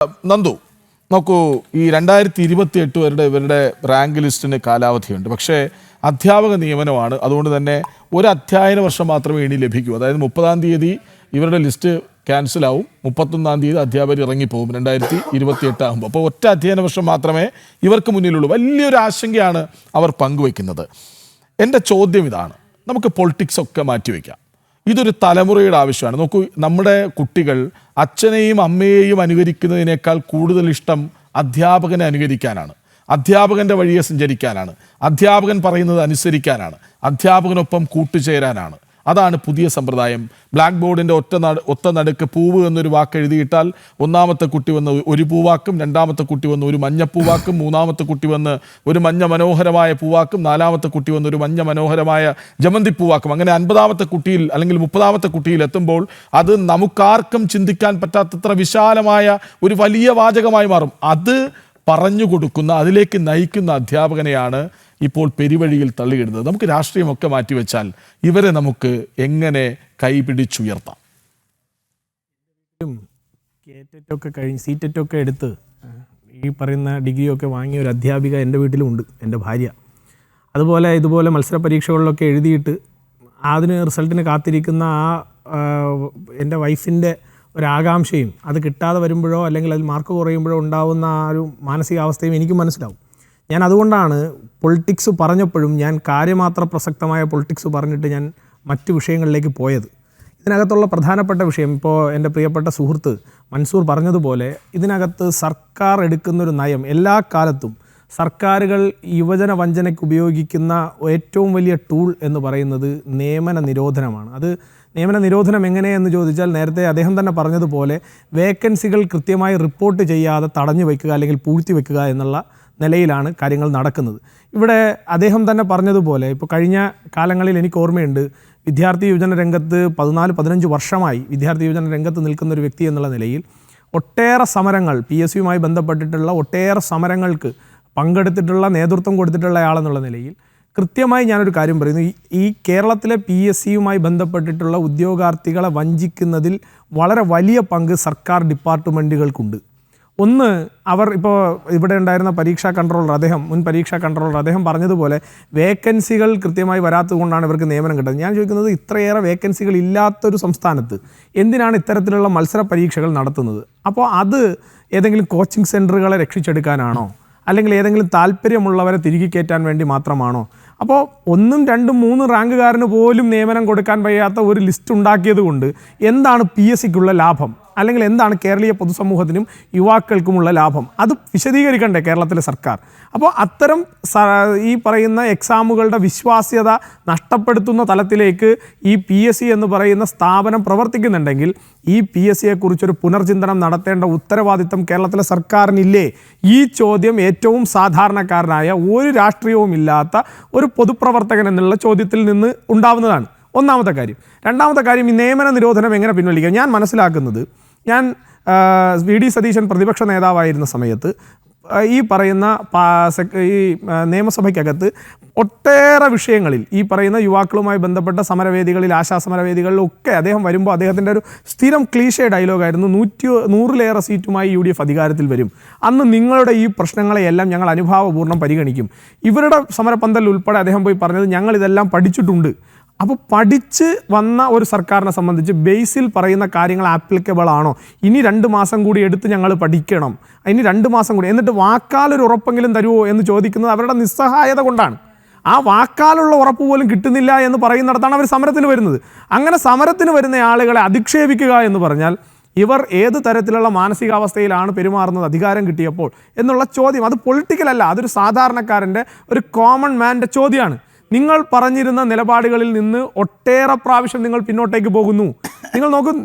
നന്ദു, നോക്കൂ, ഈ 2028 വരെ ഇവരുടെ റാങ്ക് ലിസ്റ്റിന് കാലാവധിയുണ്ട്. പക്ഷേ അധ്യാപക നിയമനമാണ്. അതുകൊണ്ട് തന്നെ ഒരു അധ്യയന വർഷം മാത്രമേ ഇനി ലഭിക്കൂ. അതായത് 30-ാം തീയതി ഇവരുടെ ലിസ്റ്റ് ക്യാൻസലാവും, 31-ാം തീയതി അധ്യാപകർ ഇറങ്ങിപ്പോകും 2028 ആകുമ്പോൾ. അപ്പോൾ ഒറ്റ അധ്യയന വർഷം മാത്രമേ ഇവർക്ക് മുന്നിലുള്ളൂ. വലിയൊരു ആശങ്കയാണ് അവർ പങ്കുവയ്ക്കുന്നത്. എൻ്റെ ചോദ്യം ഇതാണ്, നമുക്ക് പൊളിറ്റിക്സ് ഒക്കെ മാറ്റിവെക്കാം. ഇതൊരു തലമുറയുടെ ആവശ്യമാണ്. നോക്കൂ, നമ്മുടെ കുട്ടികൾ അച്ഛനെയും അമ്മയെയും അനുകരിക്കുന്നതിനേക്കാൾ കൂടുതൽ ഇഷ്ടം അധ്യാപകനെ അനുകരിക്കാനാണ്, അധ്യാപകൻ്റെ വഴിയെ സഞ്ചരിക്കാനാണ്, അധ്യാപകൻ പറയുന്നത് അനുസരിക്കാനാണ്, അധ്യാപകനൊപ്പം കൂട്ടുചേരാനാണ്. അതാണ് പുതിയ സമ്പ്രദായം. ബ്ലാക്ക് ബോർഡിൻ്റെ ഒത്ത നടുക്ക് പൂവ് എന്നൊരു വാക്ക് എഴുതിയിട്ടാൽ ഒന്നാമത്തെ കുട്ടി വന്ന് ഒരു പൂവാക്കും, രണ്ടാമത്തെ കുട്ടി വന്ന് ഒരു മഞ്ഞപ്പൂവാക്കും, മൂന്നാമത്തെ കുട്ടി വന്ന് ഒരു മഞ്ഞ മനോഹരമായ പൂവാക്കും, നാലാമത്തെ കുട്ടി വന്ന് ഒരു മഞ്ഞ മനോഹരമായ ജമന്തി പൂവാക്കും. അങ്ങനെ 50-ാമത്തെ കുട്ടിയിൽ അല്ലെങ്കിൽ 30-ാമത്തെ കുട്ടിയിൽ എത്തുമ്പോൾ അത് നമുക്കാർക്കും ചിന്തിക്കാൻ പറ്റാത്തത്ര വിശാലമായ ഒരു വലിയ വാചകമായി മാറും. അത് പറഞ്ഞു കൊടുക്കുന്ന, അതിലേക്ക് നയിക്കുന്ന അധ്യാപകനെയാണ് ഇപ്പോൾ പെരുവഴിയിൽ തള്ളിയിടുന്നത്. നമുക്ക് രാഷ്ട്രീയമൊക്കെ മാറ്റിവെച്ചാൽ ഇവരെ നമുക്ക് എങ്ങനെ കൈപിടിച്ചുയർത്താം? കേറ്റൊക്കെ കഴിഞ്ഞ് സീറ്റൊക്കെ എടുത്ത് ഈ പറയുന്ന ഡിഗ്രിയൊക്കെ വാങ്ങിയ ഒരു അധ്യാപിക എൻ്റെ വീട്ടിലുമുണ്ട്, എൻ്റെ ഭാര്യ. അതുപോലെ ഇതുപോലെ മത്സര പരീക്ഷകളിലൊക്കെ എഴുതിയിട്ട് അതിന് റിസൾട്ടിന് കാത്തിരിക്കുന്ന എൻ്റെ വൈഫിൻ്റെ ഒരാകാംക്ഷയും അത് കിട്ടാതെ വരുമ്പോഴോ അല്ലെങ്കിൽ അതിൽ മാർക്ക് കുറയുമ്പോഴോ ഉണ്ടാകുന്ന ആ ഒരു മാനസികാവസ്ഥയും എനിക്കും മനസ്സിലാവും. ഞാൻ അതുകൊണ്ടാണ് പൊളിറ്റിക്സ് പറഞ്ഞപ്പോഴും ഞാൻ കാര്യമാത്ര പ്രസക്തമായ പൊളിറ്റിക്സ് പറഞ്ഞിട്ട് ഞാൻ മറ്റ് വിഷയങ്ങളിലേക്ക് പോയത്. ഇതിനകത്തുള്ള പ്രധാനപ്പെട്ട വിഷയം, ഇപ്പോൾ എൻ്റെ പ്രിയപ്പെട്ട സുഹൃത്ത് മൻസൂർ പറഞ്ഞതുപോലെ, ഇതിനകത്ത് സർക്കാർ എടുക്കുന്നൊരു നയം, എല്ലാ കാലത്തും സർക്കാരുകൾ യുവജന വഞ്ചനയ്ക്ക് ഉപയോഗിക്കുന്ന ഏറ്റവും വലിയ ടൂൾ എന്ന് പറയുന്നത് നിയമന നിരോധനമാണ്. അത് നിയമന നിരോധനം എങ്ങനെയെന്ന് ചോദിച്ചാൽ, നേരത്തെ അദ്ദേഹം തന്നെ പറഞ്ഞതുപോലെ വേക്കൻസികൾ കൃത്യമായി റിപ്പോർട്ട് ചെയ്യാതെ തടഞ്ഞു വയ്ക്കുക അല്ലെങ്കിൽ പൂഴ്ത്തി വയ്ക്കുക എന്നുള്ള നിലയിലാണ് കാര്യങ്ങൾ നടക്കുന്നത്. ഇവിടെ അദ്ദേഹം തന്നെ പറഞ്ഞതുപോലെ ഇപ്പോൾ കഴിഞ്ഞ കാലങ്ങളിൽ എനിക്ക് ഓർമ്മയുണ്ട്, വിദ്യാർത്ഥി യുവജന രംഗത്ത് 14-15 വർഷമായി വിദ്യാർത്ഥി യുവജന രംഗത്ത് നിൽക്കുന്ന ഒരു വ്യക്തി എന്നുള്ള നിലയിൽ ഒട്ടേറെ സമരങ്ങൾ, PSUമായി ബന്ധപ്പെട്ടിട്ടുള്ള ഒട്ടേറെ സമരങ്ങൾക്ക് പങ്കെടുത്തിട്ടുള്ള, നേതൃത്വം കൊടുത്തിട്ടുള്ള ആളെന്നുള്ള നിലയിൽ കൃത്യമായി ഞാനൊരു കാര്യം പറയുന്നു. ഈ കേരളത്തിലെ PSUമായി ബന്ധപ്പെട്ടിട്ടുള്ള ഉദ്യോഗാർത്ഥികളെ വഞ്ചിക്കുന്നതിൽ വളരെ വലിയ പങ്ക് സർക്കാർ ഡിപ്പാർട്ട്മെൻറ്റുകൾക്കുണ്ട്. ഒന്ന്, അവർ ഇപ്പോൾ ഇവിടെ ഉണ്ടായിരുന്ന പരീക്ഷാ കൺട്രോളർ, മുൻ പരീക്ഷാ കൺട്രോളർ അദ്ദേഹം പറഞ്ഞതുപോലെ വേക്കൻസികൾ കൃത്യമായി വരാത്തത് കൊണ്ടാണ് ഇവർക്ക് നിയമനം കിട്ടുന്നത്. ഞാൻ ചോദിക്കുന്നത്, ഇത്രയേറെ വേക്കൻസികൾ ഇല്ലാത്തൊരു സംസ്ഥാനത്ത് എന്തിനാണ് ഇത്തരത്തിലുള്ള മത്സര പരീക്ഷകൾ നടത്തുന്നത്? അപ്പോൾ അത് ഏതെങ്കിലും കോച്ചിങ് സെൻറ്ററുകളെ രക്ഷിച്ചെടുക്കാനാണോ, അല്ലെങ്കിൽ ഏതെങ്കിലും താല്പര്യമുള്ളവരെ തിരികെ കയറ്റാൻ വേണ്ടി മാത്രമാണോ? അപ്പോൾ 1, 2, 3 റാങ്കുകാരന് പോലും നിയമനം കൊടുക്കാൻ വയ്യാത്ത ഒരു ലിസ്റ്റ് ഉണ്ടാക്കിയത് കൊണ്ട് എന്താണ് PSCക്കുള്ള ലാഭം, അല്ലെങ്കിൽ എന്താണ് കേരളീയ പൊതുസമൂഹത്തിനും യുവാക്കൾക്കുമുള്ള ലാഭം? അത് വിശദീകരിക്കണ്ടേ കേരളത്തിലെ സർക്കാർ? അപ്പോൾ അത്തരം ഈ പറയുന്ന എക്സാമുകളുടെ വിശ്വാസ്യത നഷ്ടപ്പെടുത്തുന്ന തലത്തിലേക്ക് ഈ PSC എന്ന് പറയുന്ന സ്ഥാപനം പ്രവർത്തിക്കുന്നുണ്ടെങ്കിൽ ഈ PSCയെക്കുറിച്ചൊരു പുനർചിന്തനം നടത്തേണ്ട ഉത്തരവാദിത്തം കേരളത്തിലെ സർക്കാരിനില്ലേ? ഈ ചോദ്യം ഏറ്റവും സാധാരണക്കാരനായ, ഒരു രാഷ്ട്രീയവും ഇല്ലാത്ത ഒരു പൊതുപ്രവർത്തകൻ എന്നുള്ള ചോദ്യത്തിൽ നിന്ന് ഉണ്ടാവുന്നതാണ്. ഒന്നാമത്തെ കാര്യം. രണ്ടാമത്തെ കാര്യം, ഈ നിയമന നിരോധനം എങ്ങനെ പിൻവലിക്കുക? ഞാൻ മനസ്സിലാക്കുന്നത്, ഞാൻ VD സതീശൻ പ്രതിപക്ഷ നേതാവായിരുന്ന സമയത്ത് ഈ പറയുന്ന ഈ നിയമസഭയ്ക്കകത്ത് ഒട്ടേറെ വിഷയങ്ങളിൽ ഈ പറയുന്ന യുവാക്കളുമായി ബന്ധപ്പെട്ട സമരവേദികളിൽ, ആശാസമരവേദികളിലൊക്കെ അദ്ദേഹം വരുമ്പോൾ അദ്ദേഹത്തിൻ്റെ ഒരു സ്ഥിരം ക്ലീഷേ ഡയലോഗായിരുന്നു, 100-ലേറെ സീറ്റുമായി UDF അധികാരത്തിൽ വരും, അന്ന് നിങ്ങളുടെ ഈ പ്രശ്നങ്ങളെയെല്ലാം ഞങ്ങൾ അനുഭാവപൂർണ്ണം പരിഗണിക്കും. ഇവരുടെ സമരപന്തൽ ഉൾപ്പെടെ അദ്ദേഹം പോയി പറഞ്ഞത്, ഞങ്ങളിതെല്ലാം പഠിച്ചിട്ടുണ്ട്. അപ്പോൾ പഠിച്ച് വന്ന ഒരു സർക്കാരിനെ സംബന്ധിച്ച് ബേസിൽ പറയുന്ന കാര്യങ്ങൾ ആപ്ലിക്കബിൾ ആണോ? ഇനി 2 മാസം കൂടി എടുത്ത് ഞങ്ങൾ പഠിക്കണം, ഇനി 2 മാസം കൂടി, എന്നിട്ട് വാക്കാലൊരു ഉറപ്പെങ്കിലും തരുമോ എന്ന് ചോദിക്കുന്നത് അവരുടെ നിസ്സഹായത കൊണ്ടാണ്. ആ വാക്കാലുള്ള ഉറപ്പ് പോലും കിട്ടുന്നില്ല എന്ന് പറയുന്നിടത്താണ് അവർ സമരത്തിന് വരുന്നത്. അങ്ങനെ സമരത്തിന് വരുന്ന ആളുകളെ അധിക്ഷേപിക്കുക എന്ന് പറഞ്ഞാൽ ഇവർ ഏത് തരത്തിലുള്ള മാനസികാവസ്ഥയിലാണ് പെരുമാറുന്നത് അധികാരം കിട്ടിയപ്പോൾ എന്നുള്ള ചോദ്യം, അത് പൊളിറ്റിക്കലല്ല, അതൊരു സാധാരണക്കാരൻ്റെ, ഒരു കോമൺ മാൻ്റെ ചോദ്യമാണ്. നിങ്ങൾ പറഞ്ഞിരുന്ന നിലപാടുകളിൽ നിന്ന് ഒട്ടേറെ പ്രാവശ്യം നിങ്ങൾ പിന്നോട്ടേക്ക് പോകുന്നു. നിങ്ങൾ നോക്കും,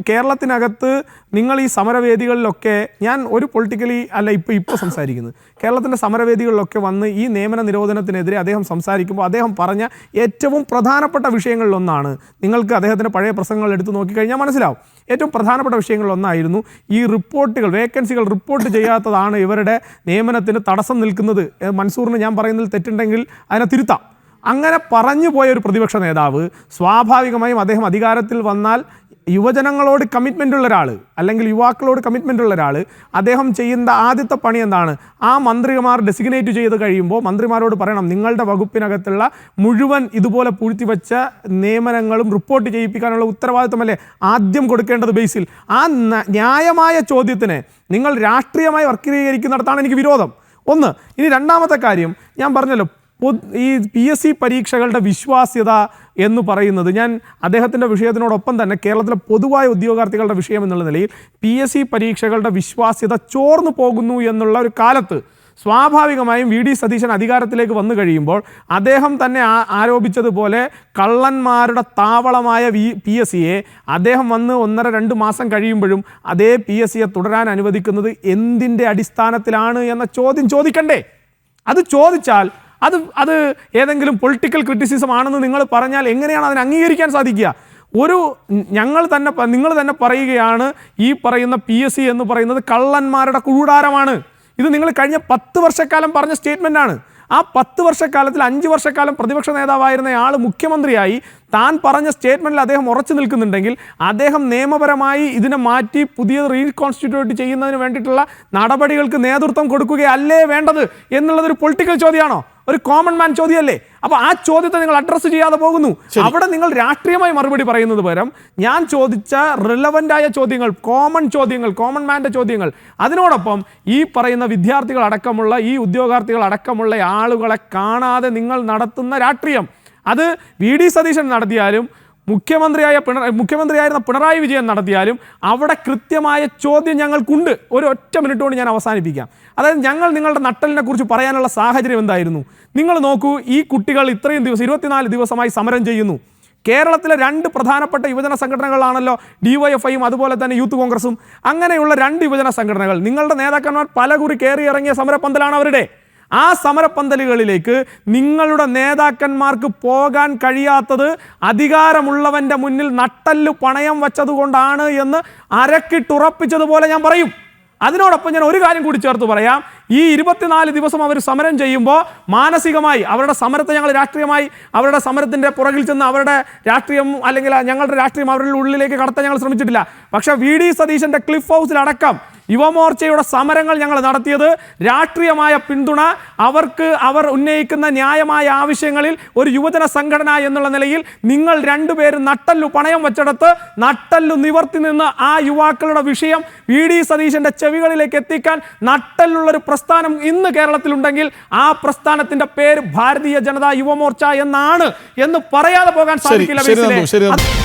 കേരളത്തിനകത്ത് നിങ്ങൾ ഈ സമരവേദികളിലൊക്കെ, ഞാൻ ഒരു പൊളിറ്റിക്കലി അല്ല ഇപ്പോൾ സംസാരിക്കുന്നത്, കേരളത്തിൻ്റെ സമരവേദികളിലൊക്കെ വന്ന് ഈ നിയമന നിരോധനത്തിനെതിരെ അദ്ദേഹം സംസാരിക്കുമ്പോൾ അദ്ദേഹം പറഞ്ഞ ഏറ്റവും പ്രധാനപ്പെട്ട വിഷയങ്ങളിലൊന്നാണ്, നിങ്ങൾക്ക് അദ്ദേഹത്തിൻ്റെ പഴയ പ്രസംഗങ്ങൾ എടുത്തു നോക്കിക്കഴിഞ്ഞാൽ മനസ്സിലാവും, ഏറ്റവും പ്രധാനപ്പെട്ട വിഷയങ്ങളിലൊന്നായിരുന്നു ഈ റിപ്പോർട്ടുകൾ, വേക്കൻസികൾ റിപ്പോർട്ട് ചെയ്യാത്തതാണ് ഇവരുടെ നിയമനത്തിന് തടസ്സം നിൽക്കുന്നത്. മൻസൂറിന് ഞാൻ പറയുന്നതിൽ തെറ്റുണ്ടെങ്കിൽ അതിനെ തിരുത്താം. അങ്ങനെ പറഞ്ഞു പോയ ഒരു പ്രതിപക്ഷ നേതാവ് സ്വാഭാവികമായും അദ്ദേഹം അധികാരത്തിൽ വന്നാൽ യുവജനങ്ങളോട് കമ്മിറ്റ്മെൻ്റ് ഉള്ള ഒരാൾ അല്ലെങ്കിൽ യുവാക്കളോട് കമ്മിറ്റ്മെൻ്റ് ഉള്ള ഒരാൾ അദ്ദേഹം ചെയ്യുന്ന ആദ്യത്തെ പണി എന്താണ്? ആ മന്ത്രിമാർ ഡെസിഗ്നേറ്റ് ചെയ്ത് കഴിയുമ്പോൾ മന്ത്രിമാരോട് പറയണം, നിങ്ങളുടെ വകുപ്പിനകത്തുള്ള മുഴുവൻ ഇതുപോലെ പൂഴ്ത്തിവെച്ച നിയമനങ്ങളും റിപ്പോർട്ട് ചെയ്യിപ്പിക്കാനുള്ള ഉത്തരവാദിത്വമല്ലേ ആദ്യം കൊടുക്കേണ്ടത് ബേസിൽ. ആ ന്യായമായ ചോദ്യത്തിന് നിങ്ങൾ രാഷ്ട്രീയമായി വക്രീകരിക്കുന്നിടത്താണ് എനിക്ക് വിരോധം. ഒന്ന്. ഇനി രണ്ടാമത്തെ കാര്യം, ഞാൻ പറഞ്ഞല്ലോ, ഈ PSC പരീക്ഷകളുടെ വിശ്വാസ്യത എന്ന് പറയുന്നത്, ഞാൻ അദ്ദേഹത്തിൻ്റെ വിഷയത്തിനോടൊപ്പം തന്നെ കേരളത്തിലെ പൊതുവായ ഉദ്യോഗാർത്ഥികളുടെ വിഷയം എന്നുള്ള നിലയിൽ PSC പരീക്ഷകളുടെ വിശ്വാസ്യത ചോർന്നു പോകുന്നു എന്നുള്ള ഒരു കാലത്ത് സ്വാഭാവികമായും VD സതീശൻ അധികാരത്തിലേക്ക് വന്നു കഴിയുമ്പോൾ അദ്ദേഹം തന്നെ ആരോപിച്ചതുപോലെ കള്ളന്മാരുടെ താവളമായ PSCയെ അദ്ദേഹം വന്ന് 1.5-2 മാസം കഴിയുമ്പോഴും അതേ PSCയെ തുടരാൻ അനുവദിക്കുന്നത് എന്തിൻ്റെ അടിസ്ഥാനത്തിലാണ് എന്ന ചോദ്യം ചോദിക്കണ്ടേ? അത് ചോദിച്ചാൽ അത് ഏതെങ്കിലും പൊളിറ്റിക്കൽ ക്രിറ്റിസിസം ആണെന്ന് നിങ്ങൾ പറഞ്ഞാൽ എങ്ങനെയാണ് അതിനെ അംഗീകരിക്കാൻ സാധിക്കുക? നിങ്ങൾ തന്നെ പറയുകയാണ് ഈ പറയുന്ന PSC എന്ന് പറയുന്നത് കള്ളന്മാരുടെ കൂടാരമാണ്. ഇത് നിങ്ങൾ കഴിഞ്ഞ 10 വർഷക്കാലം പറഞ്ഞ സ്റ്റേറ്റ്മെൻ്റാണ്. ആ 10 വർഷക്കാലത്തിൽ 5 വർഷക്കാലം പ്രതിപക്ഷ നേതാവായിരുന്ന ആൾ മുഖ്യമന്ത്രിയായി താൻ പറഞ്ഞ സ്റ്റേറ്റ്മെൻറ്റിൽ അദ്ദേഹം ഉറച്ചു നിൽക്കുന്നുണ്ടെങ്കിൽ അദ്ദേഹം നിയമപരമായി ഇതിനെ മാറ്റി പുതിയത് റീകോൺസ്റ്റിറ്റ്യൂട്ട് ചെയ്യുന്നതിന് വേണ്ടിയിട്ടുള്ള നടപടികൾക്ക് നേതൃത്വം കൊടുക്കുകയല്ലേ വേണ്ടത് എന്നുള്ളതൊരു പൊളിറ്റിക്കൽ ചോദ്യമാണോ? ഒരു കോമൺ മാൻ ചോദ്യമല്ലേ? അപ്പോൾ ആ ചോദ്യത്തെ നിങ്ങൾ അഡ്രസ്സ് ചെയ്യാതെ പോകുന്നു. അവിടെ നിങ്ങൾ രാഷ്ട്രീയമായി മറുപടി പറയുന്നത് പകരം ഞാൻ ചോദിച്ച റിലവൻ്റായ ചോദ്യങ്ങൾ, കോമൺ മാൻ്റെ ചോദ്യങ്ങൾ, അതിനോടൊപ്പം ഈ പറയുന്ന വിദ്യാർത്ഥികൾ അടക്കമുള്ള ഈ ഉദ്യോഗാർത്ഥികൾ അടക്കമുള്ള ആളുകളെ കാണാതെ നിങ്ങൾ നടത്തുന്ന രാഷ്ട്രീയം, അത് VD സതീശൻ നടത്തിയാലും മുഖ്യമന്ത്രിയായിരുന്ന പിണറായി വിജയൻ നടത്തിയാലും അവിടെ കൃത്യമായ ചോദ്യം ഞങ്ങൾക്കുണ്ട്. ഒറ്റ മിനിറ്റ് കൊണ്ട് ഞാൻ അവസാനിപ്പിക്കാം. അതായത് നിങ്ങളുടെ നട്ടലിനെ കുറിച്ച് പറയാനുള്ള സാഹചര്യം എന്തായിരുന്നു? നിങ്ങൾ നോക്കൂ, ഈ കുട്ടികൾ ഇത്രയും ദിവസം 24 ദിവസമായി സമരം ചെയ്യുന്നു. കേരളത്തിലെ 2 പ്രധാനപ്പെട്ട യുവജന സംഘടനകളാണല്ലോ DYFIയും അതുപോലെ തന്നെ യൂത്ത് കോൺഗ്രസും. അങ്ങനെയുള്ള 2 യുവജന സംഘടനകൾ, നിങ്ങളുടെ നേതാക്കന്മാർ പലകുറി കയറി ഇറങ്ങിയ സമരപ്പന്തലാണ് അവരുടെ. ആ സമരപ്പന്തലുകളിലേക്ക് നിങ്ങളുടെ നേതാക്കന്മാർക്ക് പോകാൻ കഴിയാത്തത് അധികാരമുള്ളവൻ്റെ മുന്നിൽ നട്ടല്ലു പണയം വച്ചതുകൊണ്ടാണ് എന്ന് അരക്കിട്ടുറപ്പിച്ചതുപോലെ ഞാൻ പറയും. അതിനോടൊപ്പം ഞാൻ ഒരു കാര്യം കൂടി ചേർത്ത് പറയാം. ഈ 24 ദിവസം അവർ സമരം ചെയ്യുമ്പോൾ മാനസികമായി അവരുടെ സമരത്തെ ഞങ്ങൾ രാഷ്ട്രീയമായി അവരുടെ സമരത്തിൻ്റെ പുറകിൽ ചെന്ന് അവരുടെ രാഷ്ട്രീയം അല്ലെങ്കിൽ ഞങ്ങളുടെ രാഷ്ട്രീയം അവരുടെ ഉള്ളിലേക്ക് കടത്താൻ ഞങ്ങൾ ശ്രമിച്ചിട്ടില്ല. പക്ഷേ VD സതീശൻ്റെ ക്ലിഫ് ഹൗസിലടക്കം യുവമോർച്ചയുടെ സമരങ്ങൾ ഞങ്ങൾ നടത്തിയത് രാഷ്ട്രീയമായ പിന്തുണ, അവർ ഉന്നയിക്കുന്ന ന്യായമായ ആവശ്യങ്ങളിൽ ഒരു യുവജന സംഘടന എന്നുള്ള നിലയിൽ നിങ്ങൾ 2 പേരും നട്ടല്ലു പണയം വെച്ചെടുത്ത് നട്ടല്ലു നിവർത്തി നിന്ന് ആ യുവാക്കളുടെ വിഷയം VD സതീശൻ്റെ ചെവികളിലേക്ക് എത്തിക്കാൻ നട്ടല്ലുള്ളൊരു പ്രസ്ഥാനം ഇന്ന് കേരളത്തിലുണ്ടെങ്കിൽ ആ പ്രസ്ഥാനത്തിന്റെ പേര് ഭാരതീയ ജനതാ യുവമോർച്ച എന്നാണ് എന്ന് പറയാതെ പോകാൻ സാധിക്കില്ല.